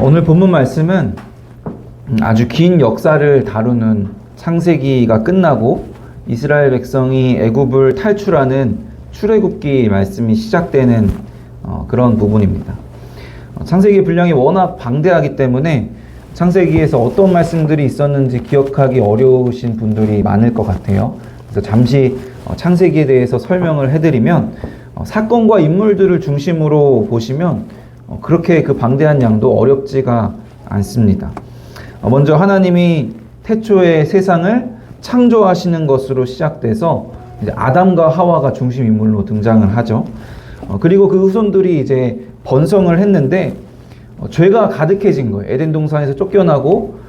오늘 본문 말씀은 아주 긴 역사를 다루는 창세기가 끝나고 이스라엘 백성이 애굽을 탈출하는 출애굽기 말씀이 시작되는 그런 부분입니다. 창세기 분량이 워낙 방대하기 때문에 창세기에서 어떤 말씀들이 있었는지 기억하기 어려우신 분들이 많을 것 같아요. 그래서 잠시 창세기에 대해서 설명을 해드리면 사건과 인물들을 중심으로 보시면 그렇게 그 방대한 양도 어렵지가 않습니다. 먼저 하나님이 태초에 세상을 창조하시는 것으로 시작돼서 이제 아담과 하와가 중심 인물로 등장을 하죠. 그리고 그 후손들이 이제 번성을 했는데 죄가 가득해진 거예요. 에덴 동산에서 쫓겨나고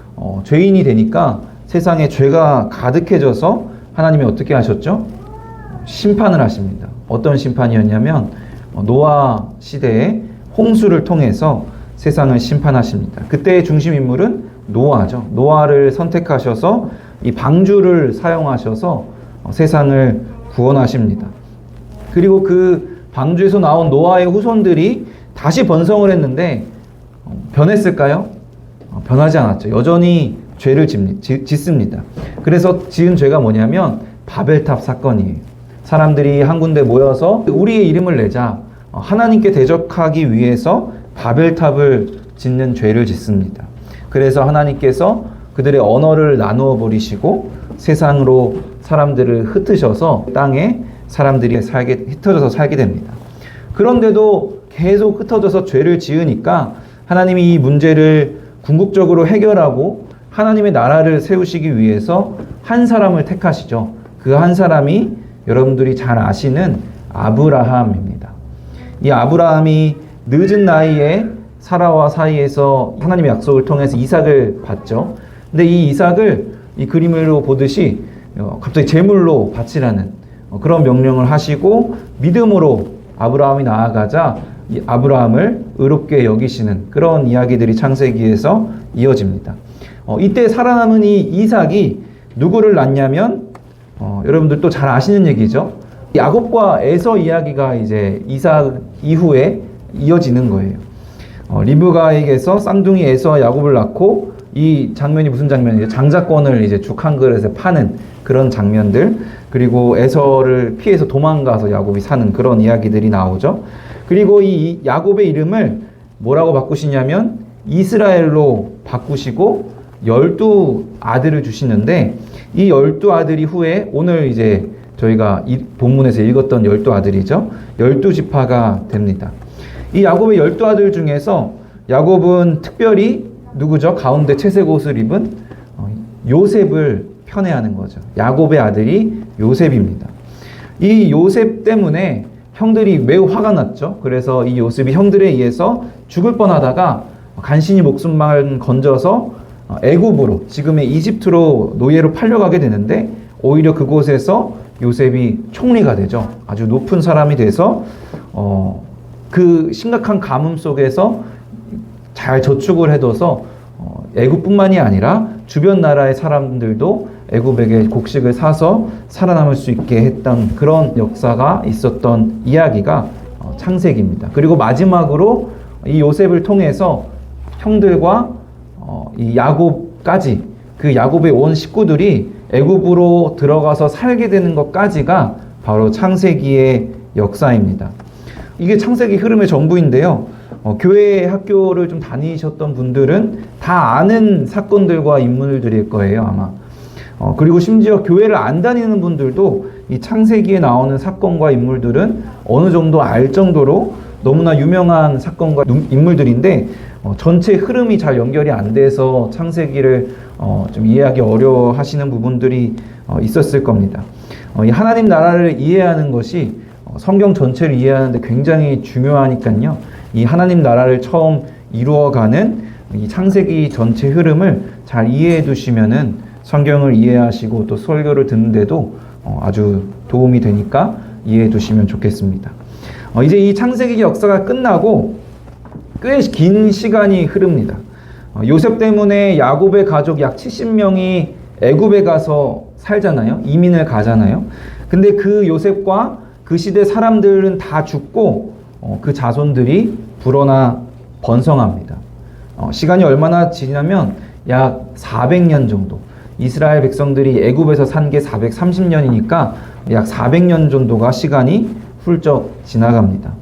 죄인이 되니까 세상에 죄가 가득해져서 하나님이 어떻게 하셨죠? 심판을 하십니다. 어떤 심판이었냐면 노아 시대에 홍수를 통해서 세상을 심판하십니다. 그때의 중심 인물은 노아죠. 노아를 선택하셔서 이 방주를 사용하셔서 세상을 구원하십니다. 그리고 그 방주에서 나온 노아의 후손들이 다시 번성을 했는데 변했을까요? 변하지 않았죠. 여전히 죄를 짓습니다. 그래서 지은 죄가 뭐냐면 바벨탑 사건이에요. 사람들이 한 군데 모여서 우리의 이름을 내자, 하나님께 대적하기 위해서 바벨탑을 짓는 죄를 짓습니다. 그래서 하나님께서 그들의 언어를 나누어 버리시고 세상으로 사람들을 흩으셔서 땅에 사람들이 흩어져서 살게 됩니다. 그런데도 계속 흩어져서 죄를 지으니까 하나님이 이 문제를 궁극적으로 해결하고 하나님의 나라를 세우시기 위해서 한 사람을 택하시죠. 그 한 사람이 여러분들이 잘 아시는 아브라함입니다. 이 아브라함이 늦은 나이에 사라와 사이에서 하나님의 약속을 통해서 이삭을 받죠. 근데 이 이삭을 이 그림으로 보듯이 갑자기 제물로 바치라는 그런 명령을 하시고 믿음으로 아브라함이 나아가자 이 아브라함을 의롭게 여기시는 그런 이야기들이 창세기에서 이어집니다. 이때 살아남은 이 이삭이 누구를 낳냐면 여러분들 또 잘 아시는 얘기죠. 야곱과 에서 이야기가 이제 이삭 이후에 이어지는 거예요. 리브가에게서 쌍둥이 에서와 야곱을 낳고 이 장면이 무슨 장면이죠? 장자권을 이제 죽 한 그릇에 파는 그런 장면들, 그리고 에서를 피해서 도망가서 야곱이 사는 그런 이야기들이 나오죠. 그리고 이 야곱의 이름을 뭐라고 바꾸시냐면 이스라엘로 바꾸시고 12아들을 주시는데 이 12아들이 후에 오늘 이제 저희가 이 본문에서 읽었던 12아들이죠. 12지파가 됩니다. 이 야곱의 12아들 중에서 야곱은 특별히 누구죠? 가운데 채색 옷을 입은 요셉을 편애하는 거죠. 야곱의 아들이 요셉입니다. 이 요셉 때문에 형들이 매우 화가 났죠. 그래서 이 요셉이 형들에 의해서 죽을 뻔하다가 간신히 목숨만 건져서 애굽으로, 지금의 이집트로 노예로 팔려가게 되는데 오히려 그곳에서 요셉이 총리가 되죠. 아주 높은 사람이 돼서 그 심각한 가뭄 속에서 잘 저축을 해둬서 애굽뿐만이 아니라 주변 나라의 사람들도 애굽에게 곡식을 사서 살아남을 수 있게 했던 그런 역사가 있었던 이야기가 창세기입니다. 그리고 마지막으로 이 요셉을 통해서 형들과 이 야곱까지, 그 야곱의 온 식구들이 애굽으로 들어가서 살게 되는 것까지가 바로 창세기의 역사입니다. 이게 창세기 흐름의 전부인데요. 교회 학교를 좀 다니셨던 분들은 다 아는 사건들과 인물들일 거예요, 아마. 그리고 심지어 교회를 안 다니는 분들도 이 창세기에 나오는 사건과 인물들은 어느 정도 알 정도로 너무나 유명한 사건과 인물들인데 전체 흐름이 잘 연결이 안 돼서 창세기를 좀 이해하기 어려워하시는 부분들이 있었을 겁니다. 이 하나님 나라를 이해하는 것이 성경 전체를 이해하는데 굉장히 중요하니까요. 이 하나님 나라를 처음 이루어가는 이 창세기 전체 흐름을 잘 이해해 두시면은 성경을 이해하시고 또 설교를 듣는데도 아주 도움이 되니까 이해해 두시면 좋겠습니다. 이제 이 창세기 역사가 끝나고 꽤 긴 시간이 흐릅니다. 요셉 때문에 야곱의 가족 약 70명이 애굽에 가서 살잖아요. 이민을 가잖아요. 근데 그 요셉과 그 시대 사람들은 다 죽고 그 자손들이 불어나 번성합니다. 시간이 얼마나 지나면 약 400년 정도. 이스라엘 백성들이 애굽에서 산 게 430년이니까 약 400년 정도가 시간이 훌쩍 지나갑니다.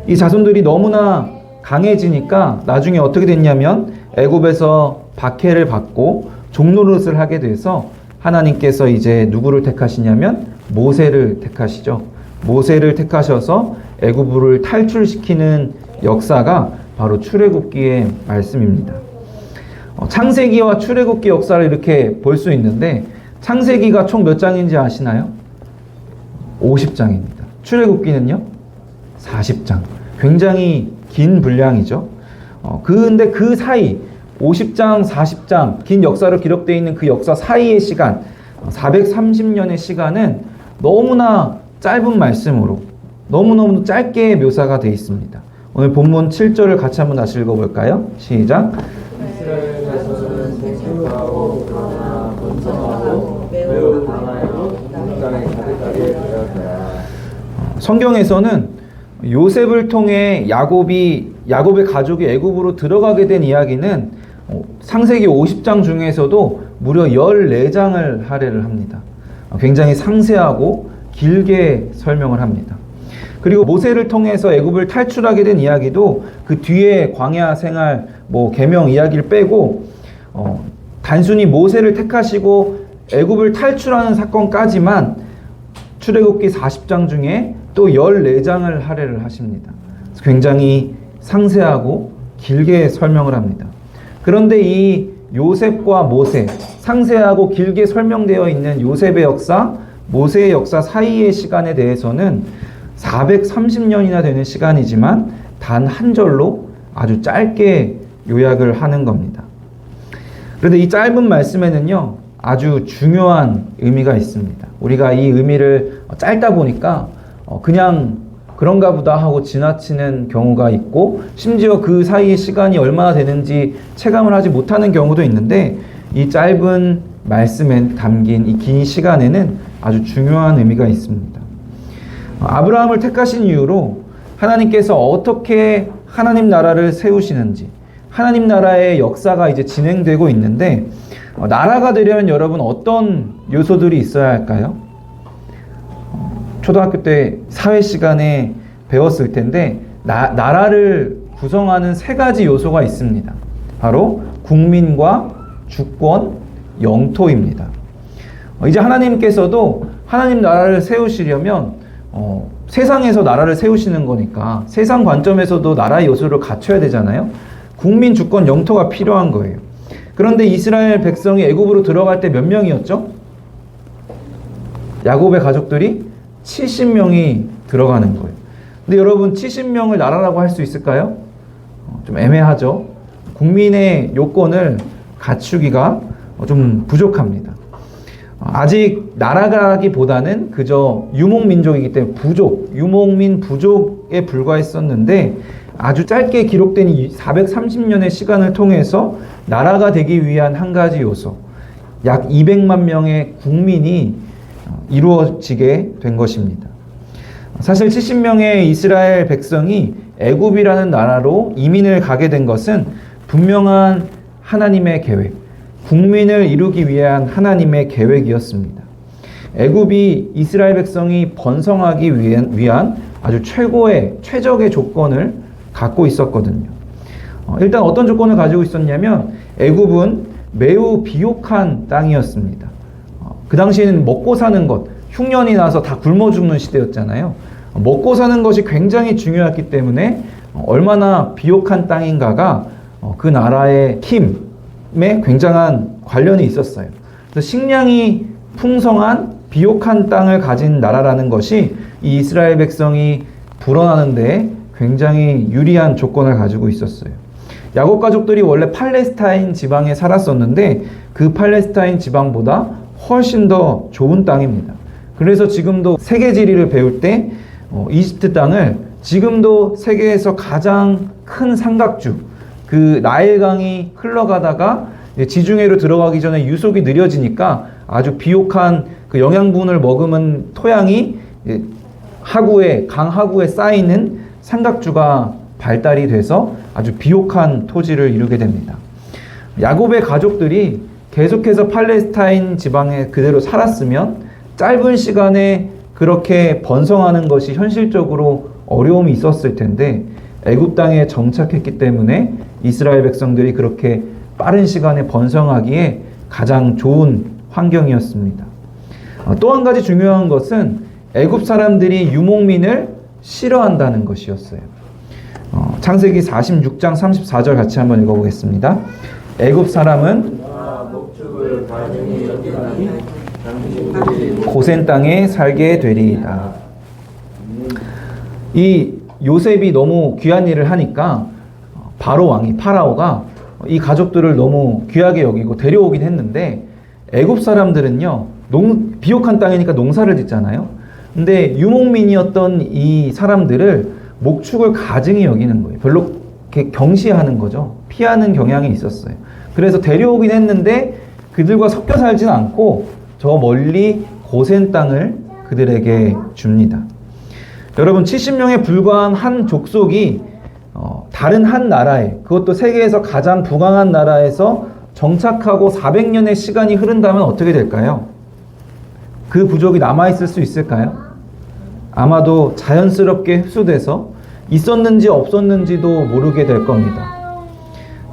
이 자손들이 너무나 강해지니까 나중에 어떻게 됐냐면 애굽에서 박해를 받고 종노릇을 하게 돼서 하나님께서 이제 누구를 택하시냐면 모세를 택하시죠. 모세를 택하셔서 애굽을 탈출시키는 역사가 바로 출애굽기의 말씀입니다. 창세기와 출애굽기 역사를 이렇게 볼 수 있는데 창세기가 총 몇 장인지 아시나요? 50장입니다. 출애굽기는요? 40장. 굉장히 긴 분량이죠. 근데 그 사이 50장, 40장 긴 역사로 기록되어 있는 그 역사 사이의 시간 430년의 시간은 너무나 짧은 말씀으로 너무너무 짧게 묘사가 되어 있습니다. 오늘 본문 7절을 같이 한번 다시 읽어볼까요? 시작. 이스라엘에서는 생육하고 그러나 번성하고 매우 강하여 온 땅에 가득하게 되었더라. 성경에서는 요셉을 통해 야곱의 가족이 애굽으로 들어가게 된 이야기는 창세기 50장 중에서도 무려 14장을 할애를 합니다. 굉장히 상세하고 길게 설명을 합니다. 그리고 모세를 통해서 애굽을 탈출하게 된 이야기도 그 뒤에 광야 생활 계명 이야기를 빼고 단순히 모세를 택하시고 애굽을 탈출하는 사건까지만 출애굽기 40장 중에 또 14장을 할애를 하십니다. 굉장히 상세하고 길게 설명을 합니다. 그런데 이 요셉과 모세, 상세하고 길게 설명되어 있는 요셉의 역사, 모세의 역사 사이의 시간에 대해서는 430년이나 되는 시간이지만 단 한 절로 아주 짧게 요약을 하는 겁니다. 그런데 이 짧은 말씀에는요, 아주 중요한 의미가 있습니다. 우리가 이 의미를 짧다 보니까 그냥 그런가 보다 하고 지나치는 경우가 있고 심지어 그 사이의 시간이 얼마나 되는지 체감을 하지 못하는 경우도 있는데 이 짧은 말씀에 담긴 이 긴 시간에는 아주 중요한 의미가 있습니다. 아브라함을 택하신 이유로 하나님께서 어떻게 하나님 나라를 세우시는지 하나님 나라의 역사가 이제 진행되고 있는데 나라가 되려면 여러분 어떤 요소들이 있어야 할까요? 초등학교 때 사회 시간에 배웠을 텐데 나라를 구성하는 3가지 요소가 있습니다. 바로 국민과 주권, 영토입니다. 이제 하나님께서도 하나님 나라를 세우시려면 세상에서 나라를 세우시는 거니까 세상 관점에서도 나라의 요소를 갖춰야 되잖아요. 국민, 주권, 영토가 필요한 거예요. 그런데 이스라엘 백성이 애굽으로 들어갈 때 몇 명이었죠? 야곱의 가족들이 70명이 들어가는 거예요. 근데 여러분 70명을 나라라고 할 수 있을까요? 좀 애매하죠. 국민의 요건을 갖추기가 좀 부족합니다. 아직 나라라기보다는 그저 유목민족이기 때문에 유목민 부족에 불과했었는데 아주 짧게 기록된 이 430년의 시간을 통해서 나라가 되기 위한 한 가지 요소, 약 200만 명의 국민이 이루어지게 된 것입니다. 사실 70명의 이스라엘 백성이 애굽이라는 나라로 이민을 가게 된 것은 분명한 하나님의 계획, 국민을 이루기 위한 하나님의 계획이었습니다. 애굽이 이스라엘 백성이 번성하기 위한 아주 최적의 조건을 갖고 있었거든요. 일단 어떤 조건을 가지고 있었냐면 애굽은 매우 비옥한 땅이었습니다. 그 당시에는 먹고 사는 것, 흉년이 나서 다 굶어 죽는 시대였잖아요. 먹고 사는 것이 굉장히 중요했기 때문에 얼마나 비옥한 땅인가가 그 나라의 힘에 굉장한 관련이 있었어요. 그래서 식량이 풍성한 비옥한 땅을 가진 나라라는 것이 이 이스라엘 백성이 불어나는 데 굉장히 유리한 조건을 가지고 있었어요. 야곱 가족들이 원래 팔레스타인 지방에 살았었는데 그 팔레스타인 지방보다 훨씬 더 좋은 땅입니다. 그래서 지금도 세계지리를 배울 때 이집트 땅을 지금도 세계에서 가장 큰 삼각주, 그 나일강이 흘러가다가 지중해로 들어가기 전에 유속이 느려지니까 아주 비옥한 그 영양분을 머금은 토양이 강 하구에 쌓이는 삼각주가 발달이 돼서 아주 비옥한 토지를 이루게 됩니다. 야곱의 가족들이 계속해서 팔레스타인 지방에 그대로 살았으면 짧은 시간에 그렇게 번성하는 것이 현실적으로 어려움이 있었을 텐데 애굽 땅에 정착했기 때문에 이스라엘 백성들이 그렇게 빠른 시간에 번성하기에 가장 좋은 환경이었습니다. 또 한 가지 중요한 것은 애굽 사람들이 유목민을 싫어한다는 것이었어요. 창세기 46장 34절 같이 한번 읽어보겠습니다. 애굽 사람은 목축을 가증히 여기나니 당신들이 고센 땅에 살게 되리이다. 이 요셉이 너무 귀한 일을 하니까 바로 왕이 파라오가 이 가족들을 너무 귀하게 여기고 데려오긴 했는데 애굽 사람들은요 비옥한 땅이니까 농사를 짓잖아요. 근데 유목민이었던 이 사람들을 목축을 가증히 여기는 거예요. 별로 이렇게 경시하는 거죠. 피하는 경향이 있었어요. 그래서 데려오긴 했는데 그들과 섞여 살지는 않고 저 멀리 고센 땅을 그들에게 줍니다. 여러분 70명에 불과한 한 족속이 다른 한 나라에, 그것도 세계에서 가장 부강한 나라에서 정착하고 400년의 시간이 흐른다면 어떻게 될까요? 그 부족이 남아있을 수 있을까요? 아마도 자연스럽게 흡수돼서 있었는지 없었는지도 모르게 될 겁니다.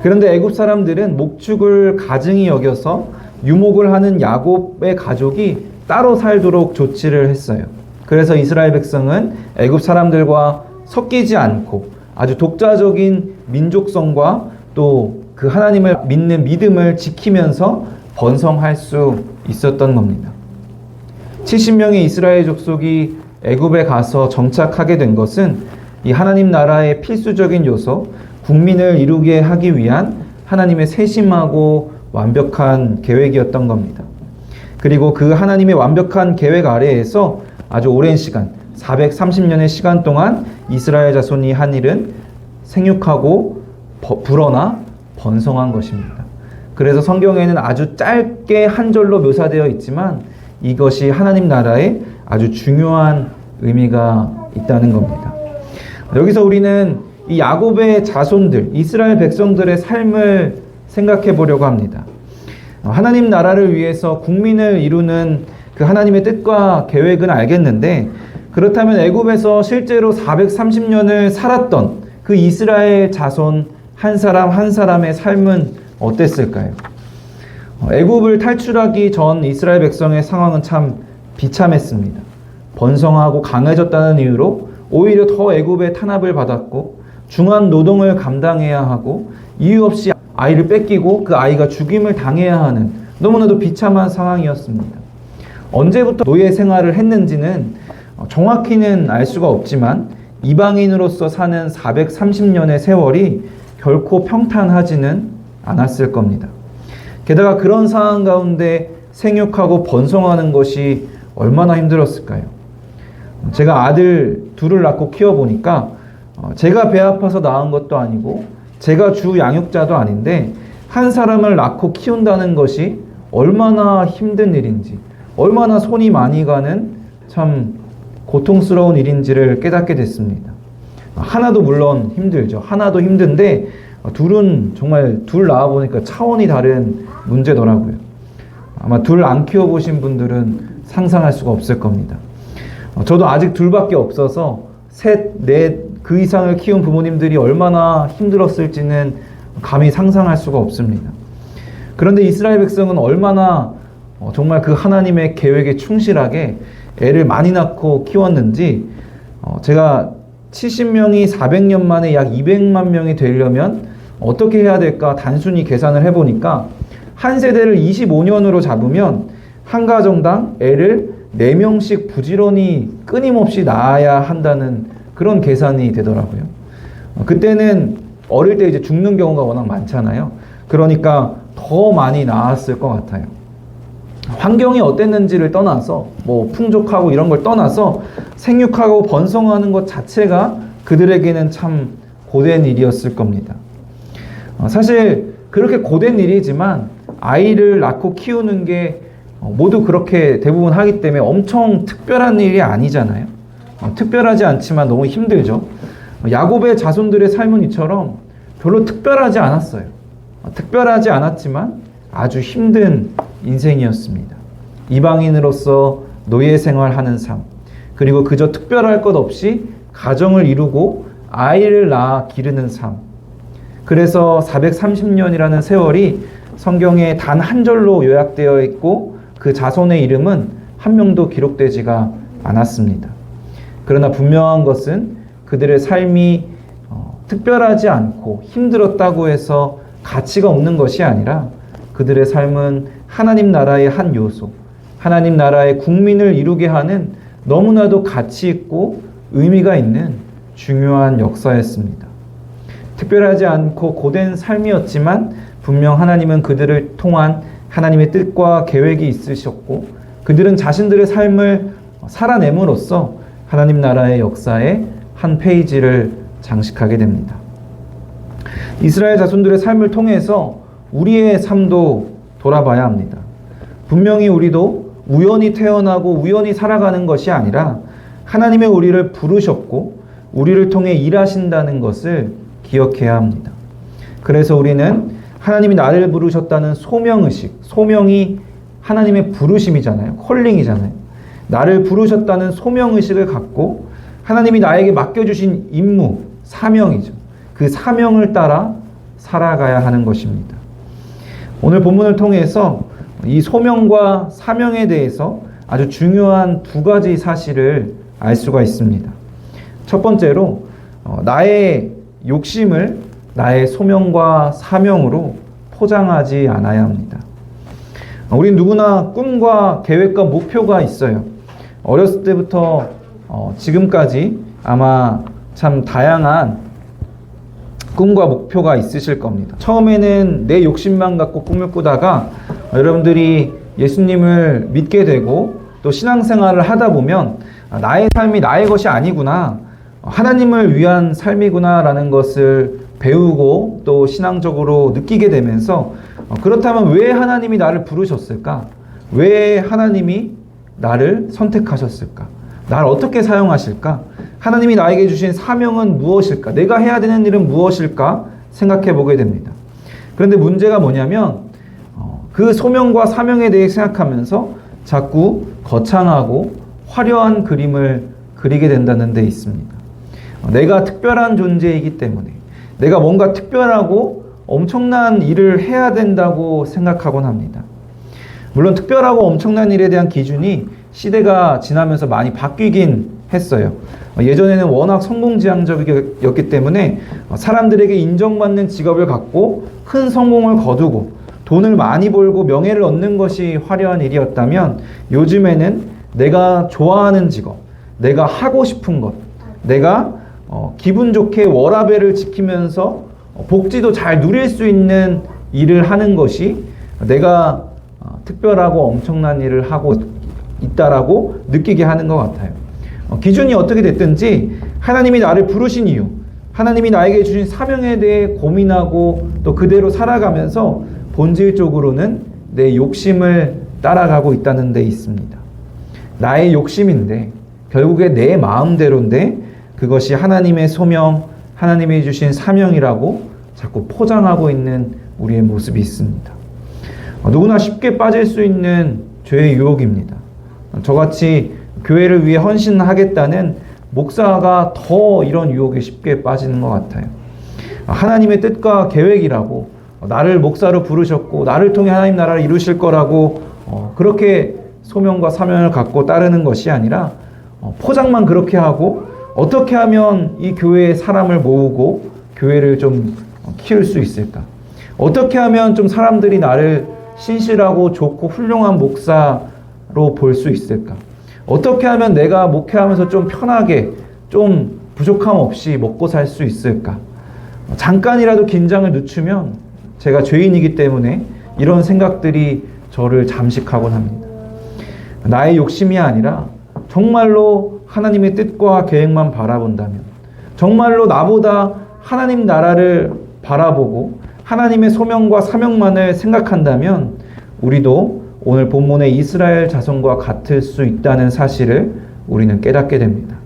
그런데 애굽 사람들은 목축을 가증히 여겨서 유목을 하는 야곱의 가족이 따로 살도록 조치를 했어요. 그래서 이스라엘 백성은 애굽 사람들과 섞이지 않고 아주 독자적인 민족성과 또 그 하나님을 믿는 믿음을 지키면서 번성할 수 있었던 겁니다. 70명의 이스라엘 족속이 애굽에 가서 정착하게 된 것은 이 하나님 나라의 필수적인 요소, 국민을 이루게 하기 위한 하나님의 세심하고 완벽한 계획이었던 겁니다. 그리고 그 하나님의 완벽한 계획 아래에서 아주 오랜 시간, 430년의 시간 동안 이스라엘 자손이 한 일은 생육하고 불어나 번성한 것입니다. 그래서 성경에는 아주 짧게 한 절로 묘사되어 있지만 이것이 하나님 나라의 아주 중요한 의미가 있다는 겁니다. 여기서 우리는 이 야곱의 자손들, 이스라엘 백성들의 삶을 생각해 보려고 합니다. 하나님 나라를 위해서 국민을 이루는 그 하나님의 뜻과 계획은 알겠는데 그렇다면 애굽에서 실제로 430년을 살았던 그 이스라엘 자손 한 사람 한 사람의 삶은 어땠을까요? 애굽을 탈출하기 전 이스라엘 백성의 상황은 참 비참했습니다. 번성하고 강해졌다는 이유로 오히려 더 애굽의 탄압을 받았고 중한 노동을 감당해야 하고 이유 없이 아이를 뺏기고 그 아이가 죽임을 당해야 하는 너무나도 비참한 상황이었습니다. 언제부터 노예 생활을 했는지는 정확히는 알 수가 없지만 이방인으로서 사는 430년의 세월이 결코 평탄하지는 않았을 겁니다. 게다가 그런 상황 가운데 생육하고 번성하는 것이 얼마나 힘들었을까요? 제가 아들 둘을 낳고 키워보니까 제가 배 아파서 낳은 것도 아니고 제가 주 양육자도 아닌데 한 사람을 낳고 키운다는 것이 얼마나 힘든 일인지, 얼마나 손이 많이 가는 참 고통스러운 일인지를 깨닫게 됐습니다. 하나도 물론 힘들죠. 하나도 힘든데 둘은 정말 둘 낳아보니까 차원이 다른 문제더라고요. 아마 둘 안 키워보신 분들은 상상할 수가 없을 겁니다. 저도 아직 둘밖에 없어서 셋, 넷, 그 이상을 키운 부모님들이 얼마나 힘들었을지는 감히 상상할 수가 없습니다. 그런데 이스라엘 백성은 얼마나 정말 그 하나님의 계획에 충실하게 애를 많이 낳고 키웠는지 제가 70명이 400년 만에 약 200만 명이 되려면 어떻게 해야 될까 단순히 계산을 해보니까 한 세대를 25년으로 잡으면 한 가정당 애를 4명씩 부지런히 끊임없이 낳아야 한다는 그런 계산이 되더라고요. 그때는 어릴 때 이제 죽는 경우가 워낙 많잖아요. 그러니까 더 많이 낳았을 것 같아요. 환경이 어땠는지를 떠나서 뭐 풍족하고 이런 걸 떠나서 생육하고 번성하는 것 자체가 그들에게는 참 고된 일이었을 겁니다. 사실 그렇게 고된 일이지만 아이를 낳고 키우는 게 모두 그렇게 대부분 하기 때문에 엄청 특별한 일이 아니잖아요. 특별하지 않지만 너무 힘들죠. 야곱의 자손들의 삶은 이처럼 별로 특별하지 않았어요. 특별하지 않았지만 아주 힘든 인생이었습니다. 이방인으로서 노예 생활하는 삶, 그리고 그저 특별할 것 없이 가정을 이루고 아이를 낳아 기르는 삶. 그래서 430년이라는 세월이 성경에 단 한 절로 요약되어 있고 그 자손의 이름은 한 명도 기록되지가 않았습니다. 그러나 분명한 것은 그들의 삶이 특별하지 않고 힘들었다고 해서 가치가 없는 것이 아니라 그들의 삶은 하나님 나라의 한 요소, 하나님 나라의 국민을 이루게 하는 너무나도 가치 있고 의미가 있는 중요한 역사였습니다. 특별하지 않고 고된 삶이었지만 분명 하나님은 그들을 통한 하나님의 뜻과 계획이 있으셨고 그들은 자신들의 삶을 살아냄으로써 하나님 나라의 역사의 한 페이지를 장식하게 됩니다. 이스라엘 자손들의 삶을 통해서 우리의 삶도 돌아봐야 합니다. 분명히 우리도 우연히 태어나고 우연히 살아가는 것이 아니라 하나님의 우리를 부르셨고 우리를 통해 일하신다는 것을 기억해야 합니다. 그래서 우리는 하나님이 나를 부르셨다는 소명의식, 소명이 하나님의 부르심이잖아요. 콜링이잖아요. 나를 부르셨다는 소명의식을 갖고 하나님이 나에게 맡겨주신 임무, 사명이죠. 그 사명을 따라 살아가야 하는 것입니다. 오늘 본문을 통해서 이 소명과 사명에 대해서 아주 중요한 두 가지 사실을 알 수가 있습니다. 첫 번째로 나의 욕심을 나의 소명과 사명으로 포장하지 않아야 합니다. 우린 누구나 꿈과 계획과 목표가 있어요. 어렸을 때부터 지금까지 아마 참 다양한 꿈과 목표가 있으실 겁니다. 처음에는 내 욕심만 갖고 꿈을 꾸다가 여러분들이 예수님을 믿게 되고 또 신앙생활을 하다 보면 나의 삶이 나의 것이 아니구나, 하나님을 위한 삶이구나 라는 것을 배우고 또 신앙적으로 느끼게 되면서 그렇다면 왜 하나님이 나를 부르셨을까? 왜 하나님이 나를 선택하셨을까? 나를 어떻게 사용하실까? 하나님이 나에게 주신 사명은 무엇일까? 내가 해야 되는 일은 무엇일까? 생각해 보게 됩니다. 그런데 문제가 뭐냐면 그 소명과 사명에 대해 생각하면서 자꾸 거창하고 화려한 그림을 그리게 된다는 데 있습니다. 내가 특별한 존재이기 때문에 내가 뭔가 특별하고 엄청난 일을 해야 된다고 생각하곤 합니다. 물론 특별하고 엄청난 일에 대한 기준이 시대가 지나면서 많이 바뀌긴 했어요. 예전에는 워낙 성공지향적이었기 때문에 사람들에게 인정받는 직업을 갖고 큰 성공을 거두고 돈을 많이 벌고 명예를 얻는 것이 화려한 일이었다면 요즘에는 내가 좋아하는 직업, 내가 하고 싶은 것, 내가 기분 좋게 워라밸을 지키면서 복지도 잘 누릴 수 있는 일을 하는 것이 내가 특별하고 엄청난 일을 하고 있다라고 느끼게 하는 것 같아요. 기준이 어떻게 됐든지 하나님이 나를 부르신 이유, 하나님이 나에게 주신 사명에 대해 고민하고 또 그대로 살아가면서 본질적으로는 내 욕심을 따라가고 있다는 데 있습니다. 나의 욕심인데 결국에 내 마음대로인데 그것이 하나님의 소명, 하나님이 주신 사명이라고 자꾸 포장하고 있는 우리의 모습이 있습니다. 누구나 쉽게 빠질 수 있는 죄의 유혹입니다. 저같이 교회를 위해 헌신하겠다는 목사가 더 이런 유혹에 쉽게 빠지는 것 같아요. 하나님의 뜻과 계획이라고 나를 목사로 부르셨고 나를 통해 하나님 나라를 이루실 거라고 그렇게 소명과 사명을 갖고 따르는 것이 아니라 포장만 그렇게 하고 어떻게 하면 이 교회에 사람을 모으고 교회를 좀 키울 수 있을까? 어떻게 하면 좀 사람들이 나를 신실하고 좋고 훌륭한 목사로 볼 수 있을까? 어떻게 하면 내가 목회하면서 좀 편하게 좀 부족함 없이 먹고 살 수 있을까? 잠깐이라도 긴장을 늦추면 제가 죄인이기 때문에 이런 생각들이 저를 잠식하곤 합니다. 나의 욕심이 아니라 정말로 하나님의 뜻과 계획만 바라본다면, 정말로 나보다 하나님 나라를 바라보고 하나님의 소명과 사명만을 생각한다면 우리도 오늘 본문의 이스라엘 자손과 같을 수 있다는 사실을 우리는 깨닫게 됩니다.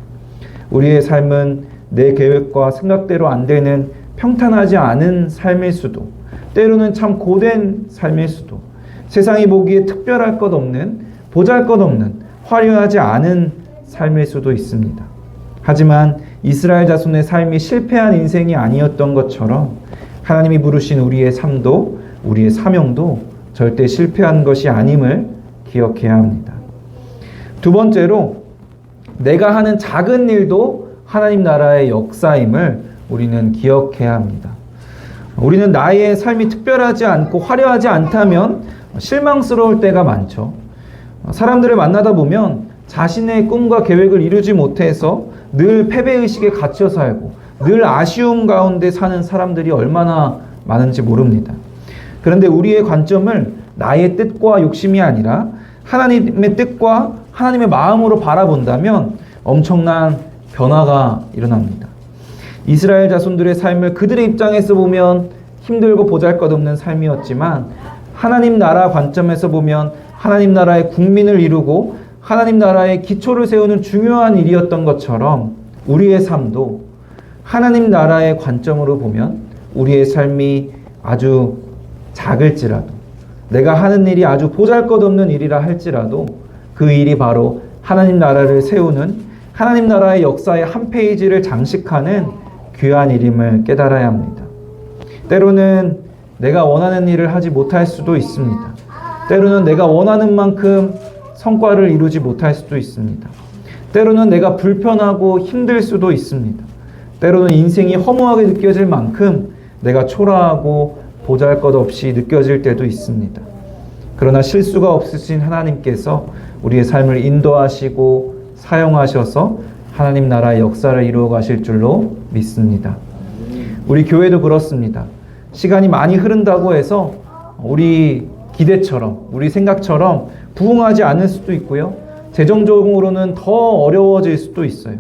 우리의 삶은 내 계획과 생각대로 안 되는 평탄하지 않은 삶일 수도, 때로는 참 고된 삶일 수도, 세상이 보기에 특별할 것 없는, 보잘것없는, 화려하지 않은 삶일 수도 있습니다. 하지만 이스라엘 자손의 삶이 실패한 인생이 아니었던 것처럼 하나님이 부르신 우리의 삶도, 우리의 사명도 절대 실패한 것이 아님을 기억해야 합니다. 두 번째로, 내가 하는 작은 일도 하나님 나라의 역사임을 우리는 기억해야 합니다. 우리는 나의 삶이 특별하지 않고 화려하지 않다면 실망스러울 때가 많죠. 사람들을 만나다 보면 자신의 꿈과 계획을 이루지 못해서 늘 패배의식에 갇혀 살고 늘 아쉬움 가운데 사는 사람들이 얼마나 많은지 모릅니다. 그런데 우리의 관점을 나의 뜻과 욕심이 아니라 하나님의 뜻과 하나님의 마음으로 바라본다면 엄청난 변화가 일어납니다. 이스라엘 자손들의 삶을 그들의 입장에서 보면 힘들고 보잘것없는 삶이었지만 하나님 나라 관점에서 보면 하나님 나라의 국민을 이루고 하나님 나라의 기초를 세우는 중요한 일이었던 것처럼 우리의 삶도 하나님 나라의 관점으로 보면 우리의 삶이 아주 작을지라도, 내가 하는 일이 아주 보잘것없는 일이라 할지라도 그 일이 바로 하나님 나라를 세우는, 하나님 나라의 역사의 한 페이지를 장식하는 귀한 일임을 깨달아야 합니다. 때로는 내가 원하는 일을 하지 못할 수도 있습니다. 때로는 내가 원하는 만큼 성과를 이루지 못할 수도 있습니다. 때로는 내가 불편하고 힘들 수도 있습니다. 때로는 인생이 허무하게 느껴질 만큼 내가 초라하고 보잘것없이 느껴질 때도 있습니다. 그러나 실수가 없으신 하나님께서 우리의 삶을 인도하시고 사용하셔서 하나님 나라의 역사를 이루어 가실 줄로 믿습니다. 우리 교회도 그렇습니다. 시간이 많이 흐른다고 해서 우리 기대처럼, 우리 생각처럼 부흥하지 않을 수도 있고요. 재정적으로는 더 어려워질 수도 있어요.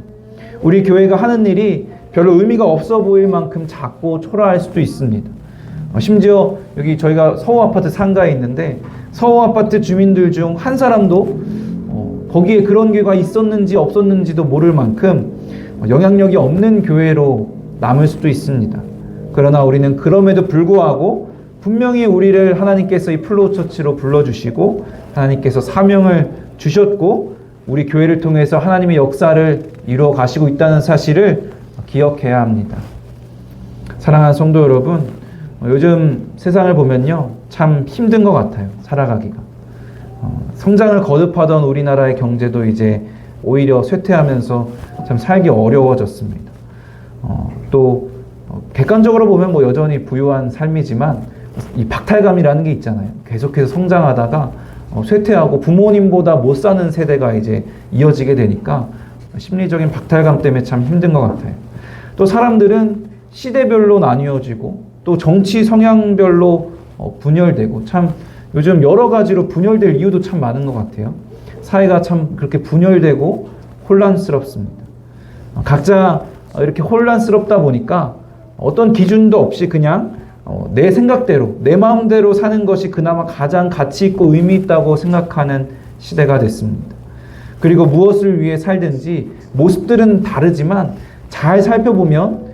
우리 교회가 하는 일이 별로 의미가 없어 보일 만큼 작고 초라할 수도 있습니다. 심지어 여기 저희가 서호 아파트 상가에 있는데 서호 아파트 주민들 중 한 사람도 거기에 그런 교회가 있었는지 없었는지도 모를 만큼 영향력이 없는 교회로 남을 수도 있습니다. 그러나 우리는 그럼에도 불구하고 분명히 우리를 하나님께서 이 플로우처치로 불러주시고 하나님께서 사명을 주셨고 우리 교회를 통해서 하나님의 역사를 이루어 가시고 있다는 사실을 기억해야 합니다. 사랑하는 성도 여러분, 요즘 세상을 보면요, 참 힘든 것 같아요. 살아가기가. 성장을 거듭하던 우리나라의 경제도 이제 오히려 쇠퇴하면서 참 살기 어려워졌습니다. 또 객관적으로 보면 뭐 여전히 부유한 삶이지만 이 박탈감이라는 게 있잖아요. 계속해서 성장하다가 쇠퇴하고 부모님보다 못 사는 세대가 이제 이어지게 되니까 심리적인 박탈감 때문에 참 힘든 것 같아요. 또 사람들은 시대별로 나뉘어지고 또 정치 성향별로 분열되고 참 요즘 여러 가지로 분열될 이유도 참 많은 것 같아요. 사회가 참 그렇게 분열되고 혼란스럽습니다. 각자 이렇게 혼란스럽다 보니까 어떤 기준도 없이 그냥 내 생각대로, 내 마음대로 사는 것이 그나마 가장 가치 있고 의미 있다고 생각하는 시대가 됐습니다. 그리고 무엇을 위해 살든지 모습들은 다르지만 잘 살펴보면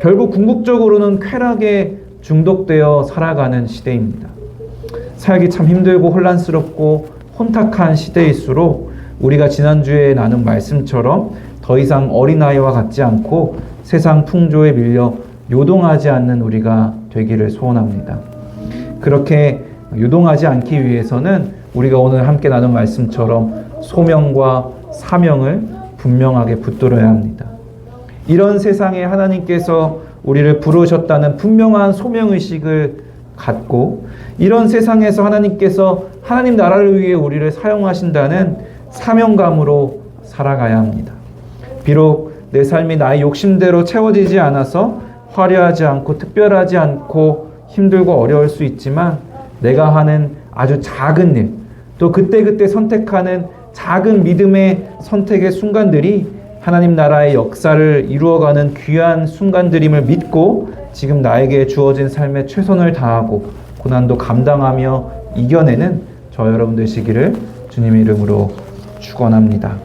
결국 궁극적으로는 쾌락에 중독되어 살아가는 시대입니다. 살기 참 힘들고 혼란스럽고 혼탁한 시대일수록 우리가 지난주에 나눈 말씀처럼 더 이상 어린아이와 같지 않고 세상 풍조에 밀려 요동하지 않는 우리가 되기를 소원합니다. 그렇게 요동하지 않기 위해서는 우리가 오늘 함께 나눈 말씀처럼 소명과 사명을 분명하게 붙들어야 합니다. 이런 세상에 하나님께서 우리를 부르셨다는 분명한 소명의식을 갖고 이런 세상에서 하나님께서 하나님 나라를 위해 우리를 사용하신다는 사명감으로 살아가야 합니다. 비록 내 삶이 나의 욕심대로 채워지지 않아서 화려하지 않고 특별하지 않고 힘들고 어려울 수 있지만 내가 하는 아주 작은 일, 또 그때그때 선택하는 작은 믿음의 선택의 순간들이 하나님 나라의 역사를 이루어가는 귀한 순간들임을 믿고 지금 나에게 주어진 삶에 최선을 다하고 고난도 감당하며 이겨내는 저 여러분 되시기를 주님의 이름으로 축원합니다.